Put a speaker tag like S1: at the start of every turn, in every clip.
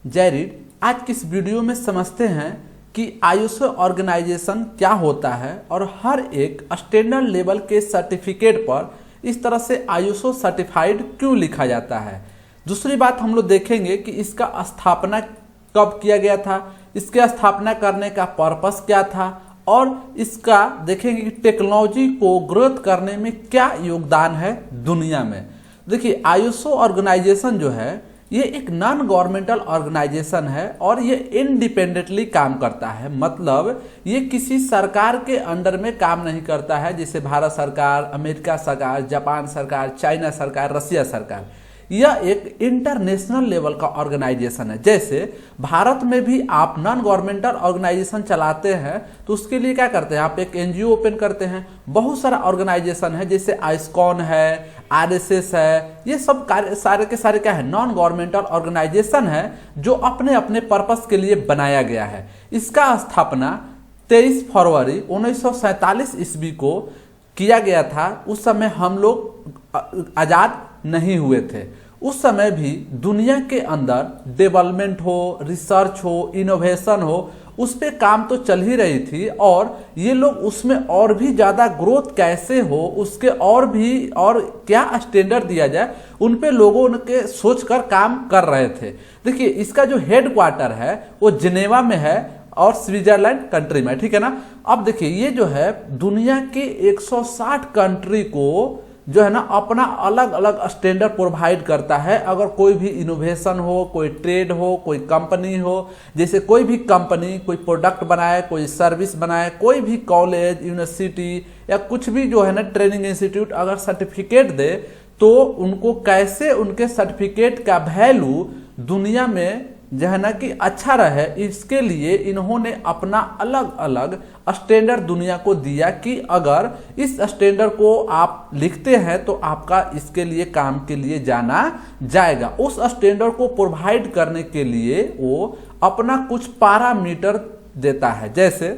S1: जैरिड, आज की इस वीडियो में समझते हैं कि आईएसओ ऑर्गेनाइजेशन क्या होता है और हर एक स्टैंडर्ड लेवल के सर्टिफिकेट पर इस तरह से आईएसओ सर्टिफाइड क्यों लिखा जाता है। दूसरी बात हम लोग देखेंगे कि इसका स्थापना कब किया गया था, इसके स्थापना करने का पर्पस क्या था और इसका देखेंगे कि टेक्नोलॉजी को ग्रोथ करने में क्या योगदान है दुनिया में। देखिए, आईएसओ ऑर्गेनाइजेशन जो है ये एक नॉन गवर्नमेंटल ऑर्गेनाइजेशन है और ये इंडिपेंडेंटली काम करता है। मतलब ये किसी सरकार के अंडर में काम नहीं करता है, जैसे भारत सरकार, अमेरिका सरकार, जापान सरकार, चाइना सरकार, रसिया सरकार। यह एक इंटरनेशनल लेवल का ऑर्गेनाइजेशन है। जैसे भारत में भी आप नॉन गवर्नमेंटल ऑर्गेनाइजेशन चलाते हैं तो उसके लिए क्या करते हैं, आप एक एनजीओ ओपन करते हैं। बहुत सारा ऑर्गेनाइजेशन है, जैसे आइस्कॉन है, आरएसएस है, ये सब सारे के सारे क्या है, नॉन गवर्नमेंटल ऑर्गेनाइजेशन है जो अपने अपने पर्पस के लिए बनाया गया है। इसका स्थापना 23 फरवरी 1947 ईस्वी को किया गया था। उस समय हम लोग आजाद नहीं हुए थे। उस समय भी दुनिया के अंदर डेवलपमेंट हो, रिसर्च हो, इनोवेशन हो, उस पे काम तो चल ही रही थी और ये लोग उसमें और भी ज़्यादा ग्रोथ कैसे हो, उसके और क्या स्टैंडर्ड दिया जाए, उन पे लोगों के सोचकर काम कर रहे थे। देखिए, इसका जो हेड क्वार्टर है वो जिनेवा में है और स्विट्जरलैंड कंट्री में, ठीक है ना। अब देखिए, ये जो है दुनिया के 160 कंट्री को जो है ना अपना अलग अलग स्टैंडर्ड प्रोवाइड करता है। अगर कोई भी इनोवेशन हो, कोई ट्रेड हो, कोई कंपनी हो, जैसे कोई भी कंपनी कोई प्रोडक्ट बनाए, कोई सर्विस बनाए, कोई भी कॉलेज, यूनिवर्सिटी या कुछ भी जो है ना ट्रेनिंग इंस्टीट्यूट अगर सर्टिफिकेट दे तो उनको कैसे उनके सर्टिफिकेट का वैल्यू दुनिया में जो है ना कि अच्छा रहे, इसके लिए इन्होंने अपना अलग अलग स्टैंडर्ड दुनिया को दिया कि अगर इस स्टैंडर्ड को आप लिखते हैं तो आपका इसके लिए काम के लिए जाना जाएगा। उस स्टैंडर्ड को प्रोवाइड करने के लिए वो अपना कुछ पैरामीटर देता है। जैसे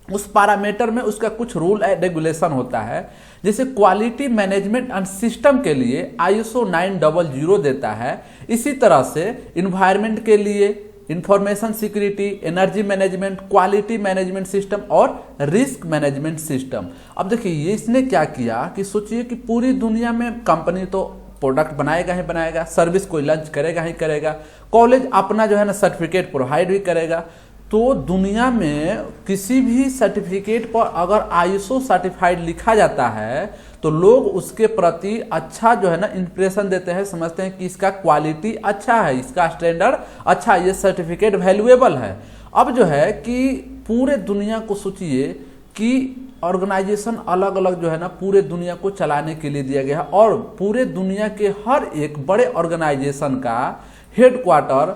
S1: उस पैरामीटर में उसका कुछ रूल एंड रेगुलेशन होता है। जैसे क्वालिटी मैनेजमेंट एंड सिस्टम के लिए आईएसओ 900 देता है। इसी तरह से इन्वायरमेंट के लिए information security, energy management, quality management system और रिस्क मैनेजमेंट सिस्टम। अब देखिए, ये इसने क्या किया कि सोचिए कि पूरी दुनिया में कंपनी तो प्रोडक्ट बनाएगा ही बनाएगा, सर्विस कोई लॉन्च करेगा ही करेगा, कॉलेज अपना जो है ना सर्टिफिकेट प्रोवाइड भी करेगा। तो दुनिया में किसी भी सर्टिफिकेट पर अगर आईएसओ सर्टिफाइड लिखा जाता है तो लोग उसके प्रति अच्छा जो है ना इंप्रेशन देते हैं, समझते हैं कि इसका क्वालिटी अच्छा है, इसका स्टैंडर्ड अच्छा है, ये सर्टिफिकेट वैल्यूएबल है। अब जो है कि पूरे दुनिया को सोचिए कि ऑर्गेनाइजेशन अलग अलग जो है ना पूरे दुनिया को चलाने के लिए दिया गया है और पूरे दुनिया के हर एक बड़े ऑर्गेनाइजेशन का हेड क्वार्टर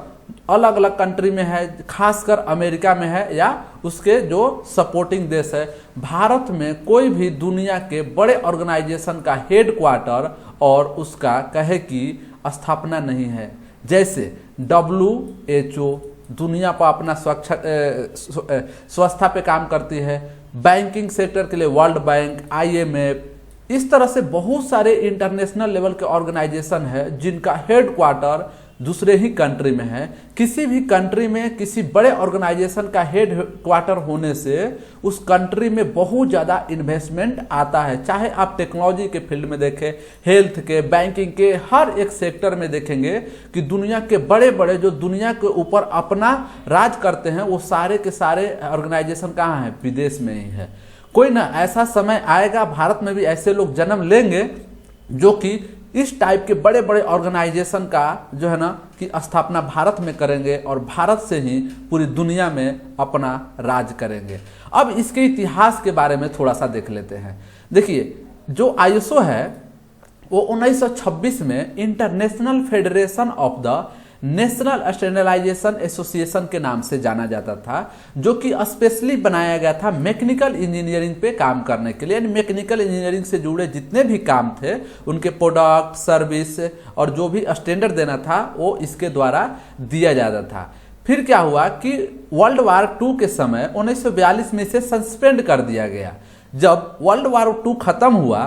S1: अलग अलग कंट्री में है, खासकर अमेरिका में है या उसके जो सपोर्टिंग देश है। भारत में कोई भी दुनिया के बड़े ऑर्गेनाइजेशन का हेड क्वार्टर और उसका कहे कि स्थापना नहीं है। जैसे WHO दुनिया पर अपना स्वच्छता पे काम करती है, बैंकिंग सेक्टर के लिए वर्ल्ड बैंक, IMF, इस तरह से बहुत सारे इंटरनेशनल लेवल के ऑर्गेनाइजेशन है जिनका हेड क्वार्टर दूसरे ही कंट्री में है। किसी भी कंट्री में किसी बड़े ऑर्गेनाइजेशन का हेड क्वार्टर होने से उस कंट्री में बहुत ज़्यादा इन्वेस्टमेंट आता है। चाहे आप टेक्नोलॉजी के फील्ड में देखें, हेल्थ के, बैंकिंग के, हर एक सेक्टर में देखेंगे कि दुनिया के बड़े बड़े जो दुनिया के ऊपर अपना राज करते हैं वो सारे के सारे ऑर्गेनाइजेशन कहाँ हैं, विदेश में ही है। कोई ना ऐसा समय आएगा, भारत में भी ऐसे लोग जन्म लेंगे जो कि इस टाइप के बड़े बड़े ऑर्गेनाइजेशन का जो है ना कि स्थापना भारत में करेंगे और भारत से ही पूरी दुनिया में अपना राज करेंगे। अब इसके इतिहास के बारे में थोड़ा सा देख लेते हैं। देखिए, जो आईएसओ है वो 1926 में International Federation of the National Standardisation Association के नाम से जाना जाता था, जो कि स्पेशली बनाया गया था मैकेनिकल इंजीनियरिंग पे काम करने के लिए। यानी मैकेनिकल इंजीनियरिंग से जुड़े जितने भी काम थे उनके प्रोडक्ट, सर्विस और जो भी स्टैंडर्ड देना था वो इसके द्वारा दिया जाता था। फिर क्या हुआ कि वर्ल्ड वार 2 के समय 1942 में इसे सस्पेंड कर दिया गया। जब वर्ल्ड वार 2 खत्म हुआ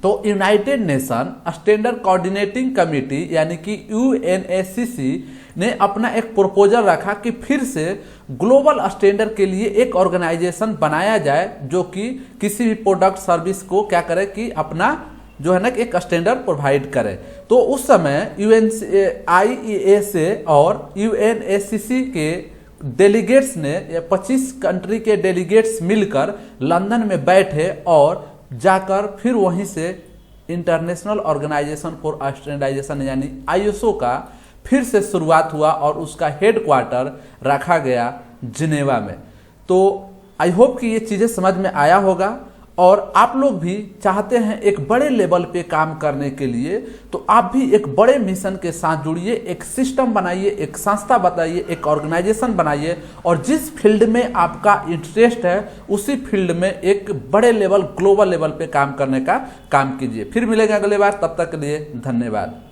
S1: तो United nation standard coordinating committee यानी कि यूएनएससीसी ने अपना एक प्रपोजल रखा कि फिर से ग्लोबल स्टैंडर्ड के लिए एक ऑर्गेनाइजेशन बनाया जाए जो कि किसी भी प्रोडक्ट सर्विस को क्या करे कि अपना जो है ना कि एक स्टैंडर्ड प्रोवाइड करे। तो उस समय IESA और यूएनएससीसी के डेलीगेट्स ने 25 कंट्री के डेलीगेट्स मिलकर लंदन में बैठे और जाकर फिर वहीं से इंटरनेशनल ऑर्गेनाइजेशन फॉर स्टैंडर्डाइजेशन यानी ISO का फिर से शुरुआत हुआ और उसका हेडक्वार्टर रखा गया जिनेवा में। तो आई होप कि ये चीज़ें समझ में आया होगा और आप लोग भी चाहते हैं एक बड़े लेवल पे काम करने के लिए, तो आप भी एक बड़े मिशन के साथ जुड़िए, एक सिस्टम बनाइए, एक संस्था बताइए, एक ऑर्गेनाइजेशन बनाइए और जिस फील्ड में आपका इंटरेस्ट है उसी फील्ड में एक बड़े लेवल ग्लोबल लेवल पे काम करने का काम कीजिए। फिर मिलेंगे अगले बार, तब तक के लिए धन्यवाद।